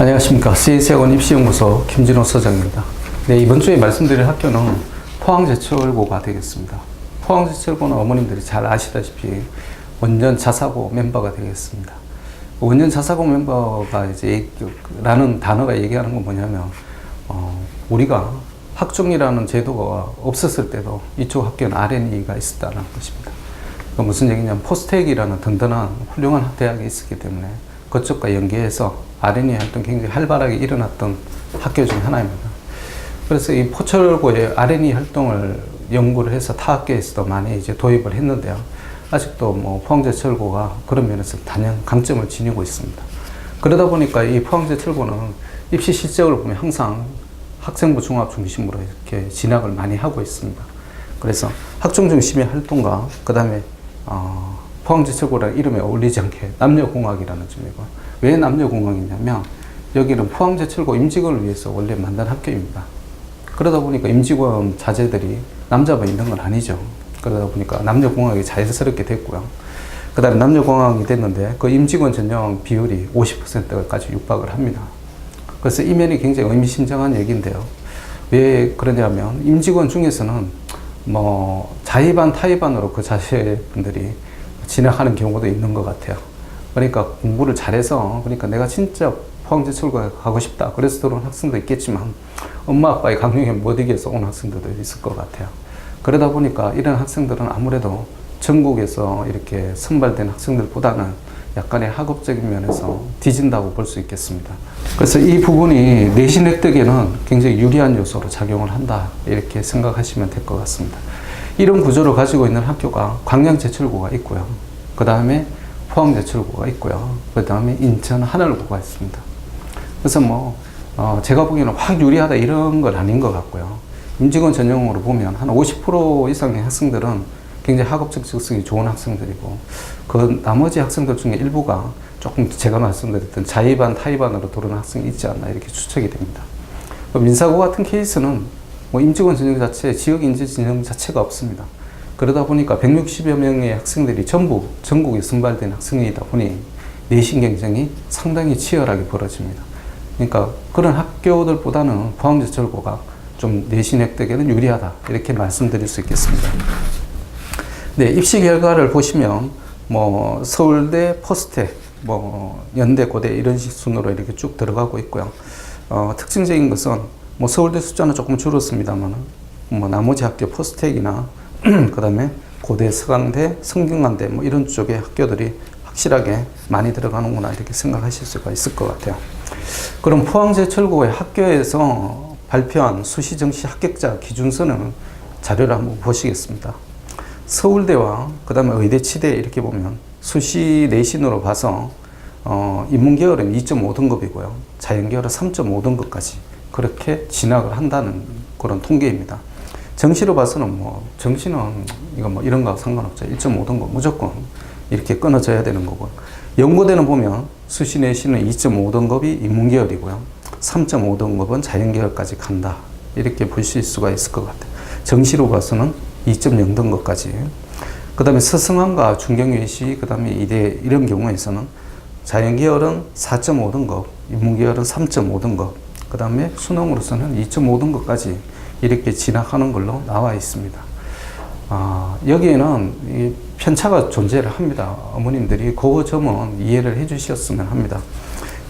안녕하십니까. CNC학원 입시연구소 김진호 소장입니다. 네, 이번 주에 말씀드릴 학교는 포항제철고가 되겠습니다. 포항제철고는 어머님들이 잘 아시다시피 원년 자사고 멤버가 되겠습니다. 원년 자사고 멤버가 이제 라는 단어가 얘기하는 건 뭐냐면 우리가 학종이라는 제도가 없었을 때도 이쪽 학교는 R&E가 있었다는 것입니다. 그 무슨 얘기냐면 포스텍이라는 든든한 훌륭한 대학이 있었기 때문에 그쪽과 연계해서 R&E 활동이 굉장히 활발하게 일어났던 학교 중 하나입니다. 그래서 이 포철고의 R&E 활동을 연구를 해서 타 학교에서도 많이 이제 도입을 했는데요. 아직도 뭐 포항제철고가 그런 면에서 단연 강점을 지니고 있습니다. 그러다 보니까 이 포항제철고는 입시 실적을 보면 항상 학생부 종합 중심으로 이렇게 진학을 많이 하고 있습니다. 그래서 학종 중심의 활동과 그 다음에 포항제철고라는 이름에 어울리지 않게 남녀공학이라는 점이고, 왜 남녀공학이냐면 여기는 포항제철고 임직원을 위해서 원래 만든 학교입니다. 그러다 보니까 임직원 자제들이 남자만 있는 건 아니죠. 그러다 보니까 남녀공학이 자연스럽게 됐고요. 그 다음에 남녀공학이 됐는데 그 임직원 전형 비율이 50%까지 육박을 합니다. 그래서 이 면이 굉장히 의미심장한 얘기인데요. 왜 그러냐면 임직원 중에서는 뭐 자의반 타의반으로 그 자제분들이 진학하는 경우도 있는 것 같아요. 그러니까 공부를 잘해서, 그러니까 내가 진짜 포항제철고에 가고 싶다 그래서 들어온 학생도 있겠지만 엄마 아빠의 강요에 못 이겨서 온 학생들도 있을 것 같아요. 그러다 보니까 이런 학생들은 아무래도 전국에서 이렇게 선발된 학생들보다는 약간의 학업적인 면에서 뒤진다고 볼 수 있겠습니다. 그래서 이 부분이 내신 획득에는 굉장히 유리한 요소로 작용을 한다, 이렇게 생각하시면 될 것 같습니다. 이런 구조를 가지고 있는 학교가 광양제철고가 있고요. 그 다음에 포항제철고가 있고요. 그 다음에 인천 하늘고가 있습니다. 그래서 제가 보기에는 확 유리하다 이런 건 아닌 것 같고요. 임직원 전형으로 보면 한 50% 이상의 학생들은 굉장히 학업적 적성이 좋은 학생들이고, 그 나머지 학생들 중에 일부가 조금 제가 말씀드렸던 자의반, 타의반으로 들어오는 학생이 있지 않나 이렇게 추측이 됩니다. 민사고 같은 케이스는 임직원 전형 자체, 지역 인재 전형 자체가 없습니다. 그러다 보니까 160여 명의 학생들이 전부 전국에 선발된 학생이다 보니 내신 경쟁이 상당히 치열하게 벌어집니다. 그러니까 그런 학교들보다는 포항제철고가 좀 내신 획득에는 유리하다, 이렇게 말씀드릴 수 있겠습니다. 네, 입시 결과를 보시면 서울대, 포스텍, 연대, 고대 이런 식 순으로 이렇게 쭉 들어가고 있고요. 특징적인 것은 서울대 숫자는 조금 줄었습니다만 나머지 학교 포스텍이나 그 다음에 고대, 서강대, 성균관대 이런 쪽의 학교들이 확실하게 많이 들어가는구나, 이렇게 생각하실 수가 있을 것 같아요. 그럼 포항제철고의 학교에서 발표한 수시 정시 합격자 기준서는 자료를 한번 보시겠습니다. 서울대와 그 다음에 의대, 치대 이렇게 보면 수시 내신으로 봐서 인문계열은 2.5등급이고요. 자연계열은 3.5등급까지 그렇게 진학을 한다는 그런 통계입니다. 정시로 봐서는 정시는 이거 이런 거하고 상관없죠. 1.5등급 무조건 이렇게 끊어져야 되는 거고, 연고대는 보면 수시 내신은 2.5등급이 인문계열이고요. 3.5등급은 자연계열까지 간다, 이렇게 보실 수가 있을 것 같아요. 정시로 봐서는 2.0등급까지. 그 다음에 서성한과 중경외시, 그 다음에 이대 이런 경우에서는 자연계열은 4.5등급, 인문계열은 3.5등급, 그 다음에 수능으로서는 2.5등급까지 이렇게 진학하는 걸로 나와 있습니다. 여기에는 이 편차가 존재를 합니다. 어머님들이 그 점은 이해를 해 주셨으면 합니다.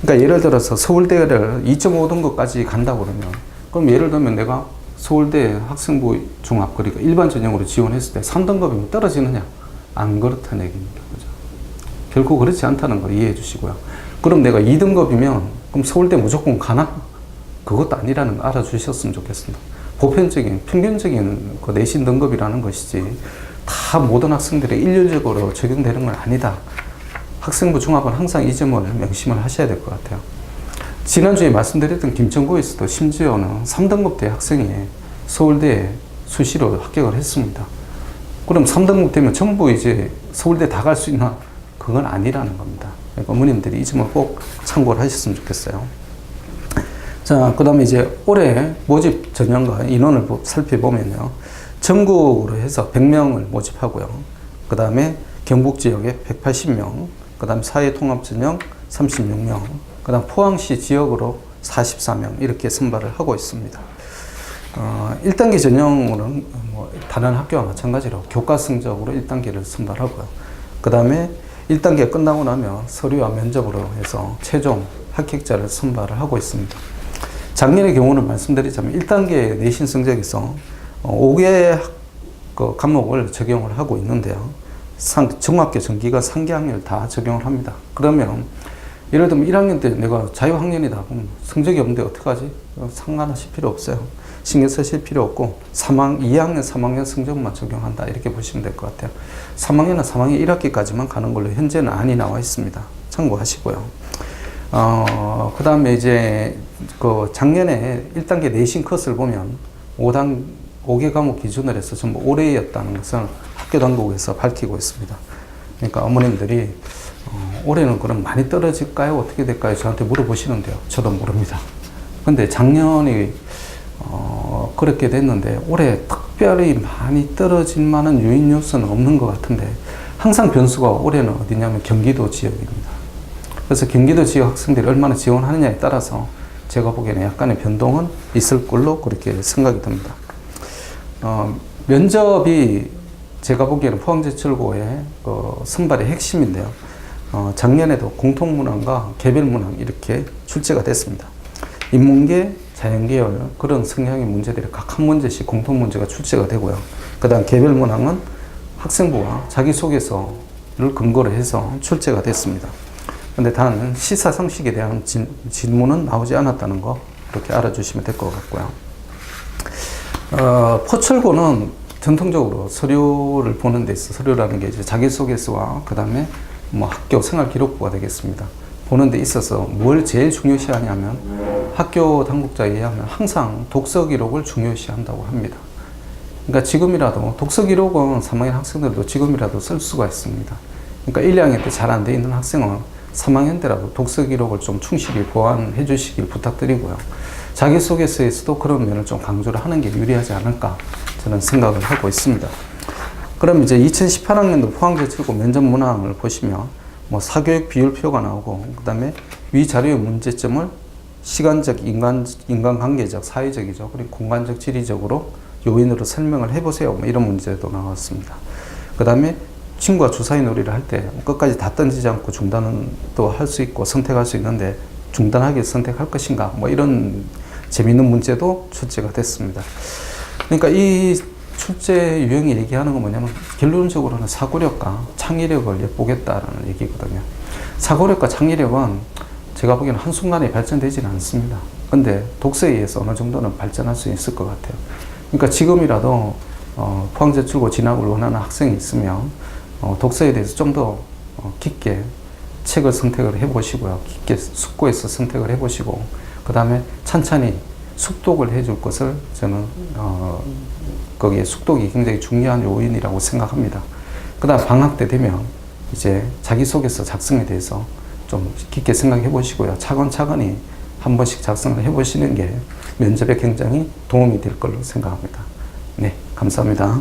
그러니까 예를 들어서 서울대를 2.5등급까지 간다고 그러면, 그럼 예를 들면 내가 서울대 학생부 종합, 그러니까 일반 전형으로 지원했을 때 3등급이면 떨어지느냐? 안 그렇다는 얘기입니다. 그죠? 결코 그렇지 않다는 걸 이해해 주시고요. 그럼 내가 2등급이면 그럼 서울대 무조건 가나? 그것도 아니라는 거 알아주셨으면 좋겠습니다. 보편적인, 평균적인 그 내신 등급이라는 것이지 다 모든 학생들의 일률적으로 적용되는 건 아니다. 학생부 종합은 항상 이 점을 명심을 하셔야 될 것 같아요. 지난주에 말씀드렸던 김천고에서도 심지어는 3등급 대 학생이 서울대 수시로 합격을 했습니다. 그럼 3등급 되면 전부 이제 서울대 다 갈 수 있나? 그건 아니라는 겁니다. 그러니까 어머님들이 이 점을 꼭 참고를 하셨으면 좋겠어요. 자, 그 다음에 이제 올해 모집 전형과 인원을 살펴보면요. 전국으로 해서 100명을 모집하고요. 그 다음에 경북 지역에 180명, 그 다음에 사회통합 전형 36명, 그다음 포항시 지역으로 44명 이렇게 선발을 하고 있습니다. 1단계 전형으로는 뭐 다른 학교와 마찬가지로 교과 성적으로 1단계를 선발하고요. 그 다음에 1단계 끝나고 나면 서류와 면접으로 해서 최종 합격자를 선발을 하고 있습니다. 작년의 경우는 말씀드리자면 1단계 내신 성적에서 5개 그 과목을 적용을 하고 있는데요. 중학교 전기가 3개학년을 다 적용을 합니다. 그러면 예를 들면 1학년 때 내가 자유학년이다 그럼 성적이 없는데 어떡하지? 상관하실 필요 없어요. 신경 쓰실 필요 없고 2학년, 3학년 성적만 적용한다 이렇게 보시면 될 것 같아요. 3학년은 3학년 1학기까지만 가는 걸로 현재는 안이 나와 있습니다. 참고하시고요. 그 다음에 이제 그 작년에 1단계 내신 컷을 보면 5개 과목 기준으로 해서 전부 올해였다는 것을 학교 당국에서 밝히고 있습니다. 그러니까 어머님들이 올해는 그럼 많이 떨어질까요? 어떻게 될까요? 저한테 물어보시는데요. 저도 모릅니다. 근데 작년이 그렇게 됐는데 올해 특별히 많이 떨어질 만한 요인 요소는 없는 것 같은데 항상 변수가 올해는 어디냐면 경기도 지역입니다. 그래서 경기도 지역 학생들이 얼마나 지원하느냐에 따라서 제가 보기에는 약간의 변동은 있을 걸로 그렇게 생각이 듭니다. 면접이 제가 보기에는 포항제철고의 선발의 핵심인데요. 작년에도 공통문항과 개별문항 이렇게 출제가 됐습니다. 인문계, 자연계열 그런 성향의 문제들이 각 한 문제씩 공통문제가 출제가 되고요. 그 다음 개별문항은 학생부와 자기소개서를 근거로 해서 출제가 됐습니다. 근데 단 시사상식에 대한 질문은 나오지 않았다는 거 그렇게 알아주시면 될 것 같고요. 포철고는 전통적으로 서류를 보는 데 있어 서류라는 게 이제 자기소개서와 그 다음에 뭐 학교 생활기록부가 되겠습니다. 보는 데 있어서 뭘 제일 중요시 하냐면 학교 당국자에 의하면 항상 독서 기록을 중요시 한다고 합니다. 그러니까 지금이라도 독서 기록은 3학년 학생들도 지금이라도 쓸 수가 있습니다. 그러니까 1, 2학년 때 잘 안 돼 있는 학생은 3학년 때라도 독서 기록을 좀 충실히 보완해 주시길 부탁드리고요. 자기소개서에서도 그런 면을 좀 강조를 하는 게 유리하지 않을까 저는 생각을 하고 있습니다. 그럼 이제 2018학년도 포항제철고 면접 문항을 보시면 뭐 사교육 비율표가 나오고 그 다음에 위 자료의 문제점을 시간적, 인간관계적, 사회적이죠. 그리고 공간적, 지리적으로 요인으로 설명을 해보세요. 뭐 이런 문제도 나왔습니다. 그 다음에 친구와 주사위 놀이를 할 때 끝까지 다 던지지 않고 중단은 또 할 수 있고 선택할 수 있는데 중단하기 선택할 것인가 뭐 이런 재미있는 문제도 출제가 됐습니다. 그러니까 이 출제 유형이 얘기하는 건 뭐냐면 결론적으로는 사고력과 창의력을 엿보겠다라는 얘기거든요. 사고력과 창의력은 제가 보기에는 한순간에 발전되지는 않습니다. 근데 독서에 의해서 어느 정도는 발전할 수 있을 것 같아요. 그러니까 지금이라도 포항제철고 진학을 원하는 학생이 있으면 독서에 대해서 좀 더 깊게 책을 선택을 해보시고요. 깊게 숙고해서 선택을 해보시고 그 다음에 찬찬히 숙독을 해줄 것을 저는 거기에 숙독이 굉장히 중요한 요인이라고 생각합니다. 그 다음 방학 때 되면 이제 자기소개서 작성에 대해서 좀 깊게 생각해 보시고요. 차근차근히 한 번씩 작성을 해 보시는 게 면접에 굉장히 도움이 될 걸로 생각합니다. 네, 감사합니다.